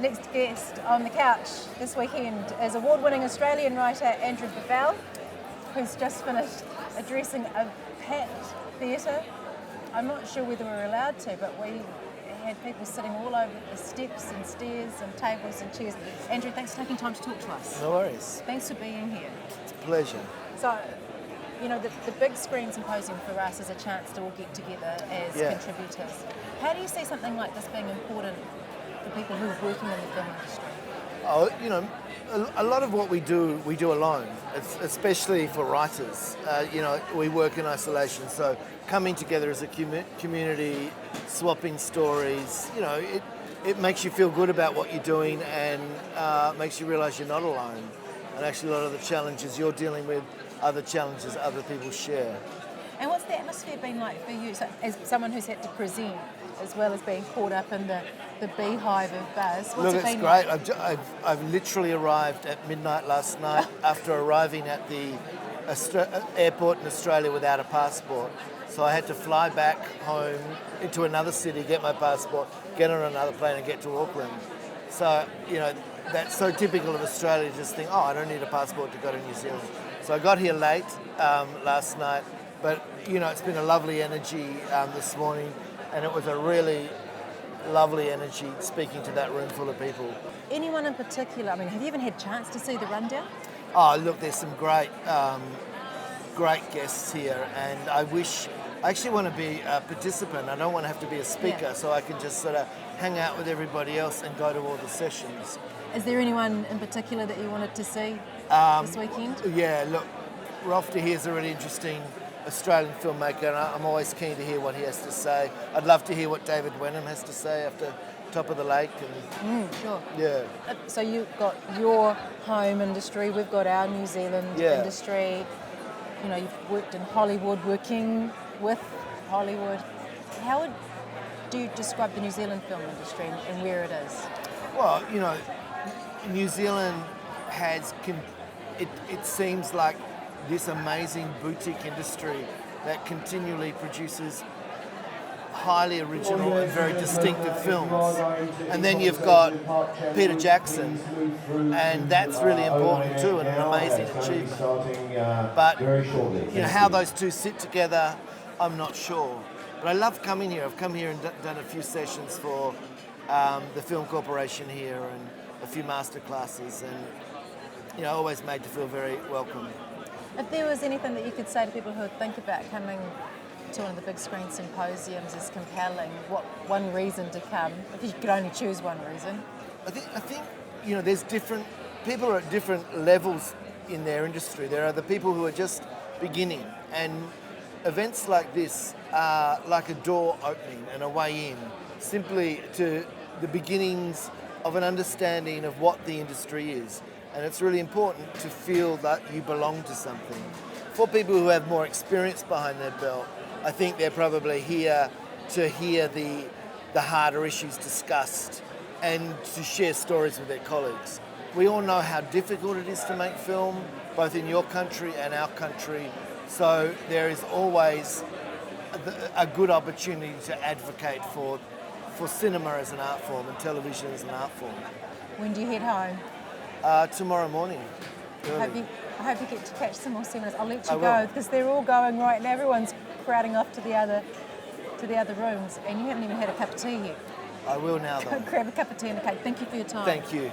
next guest on the couch this weekend is award-winning Australian writer Andrew Bovell, who's just finished addressing a packed theatre. I'm not sure whether we're allowed to, but we had people sitting all over the steps and stairs and tables and chairs. Andrew, thanks for taking time to talk to us. No worries. Thanks for being here. It's a pleasure. So, you know, the big screen symposium for us is a chance to all get together as contributors. How do you see something like this being important for people who are working in the film industry? Oh, you know, a lot of what we do alone, especially for writers. You know, we work in isolation, so coming together as a community, swapping stories, you know, it makes you feel good about what you're doing and makes you realise you're not alone. And actually a lot of the challenges you're dealing with are the challenges other people share. And what's the atmosphere been like for you, so, as someone who's had to present as well as being caught up in the beehive of buzz? Look, it's great. Like? I've literally arrived at midnight last night after arriving at the airport in Australia without a passport. So I had to fly back home into another city, get my passport, get on another plane and get to Auckland. So, you know, that's so typical of Australia, just think, oh, I don't need a passport to go to New Zealand. So I got here late last night, but, you know, it's been a lovely energy this morning, and it was a really lovely energy speaking to that room full of people. Anyone in particular? I mean, have you even had a chance to see the rundown? Oh, look, there's some great guests here, and I actually want to be a participant. I don't want to have to be a speaker, so I can just sort of hang out with everybody else and go to all the sessions. Is there anyone in particular that you wanted to see this weekend? Yeah, look, Rolf de Heer's a really interesting Australian filmmaker, and I'm always keen to hear what he has to say. I'd love to hear what David Wenham has to say after Top of the Lake. Sure. Yeah. So you've got your home industry, we've got our New Zealand industry. You know, you've worked in Hollywood, working with Hollywood. How do you describe the New Zealand film industry and where it is? Well, you know, New Zealand has, it seems like this amazing boutique industry that continually produces highly original and very distinctive films. And then you've got Peter Jackson, and that's really important too, and an amazing achievement. But, you know, how those two sit together, I'm not sure. But I love coming here. I've come here and done a few sessions for the Film Corporation here and a few master classes, and, you know, always made to feel very welcome. If there was anything that you could say to people who would think about coming to one of the big screen symposiums as compelling, what one reason to come, if you could only choose one reason? I think you know, there's people are at different levels in their industry. There are the people who are just beginning, and events like this are like a door opening and a way in, simply to the beginnings of an understanding of what the industry is. And it's really important to feel that you belong to something. For people who have more experience behind their belt, I think they're probably here to hear the harder issues discussed and to share stories with their colleagues. We all know how difficult it is to make film, both in your country and our country, so there is always a good opportunity to advocate for cinema as an art form and television as an art form. When do you head home? Tomorrow morning. I hope you get to catch some more seminars. I'll let you go because they're all going right now. Everyone's crowding off to the other rooms, and you haven't even had a cup of tea yet. I will now, though. Grab a cup of tea and a cake. Thank you for your time. Thank you.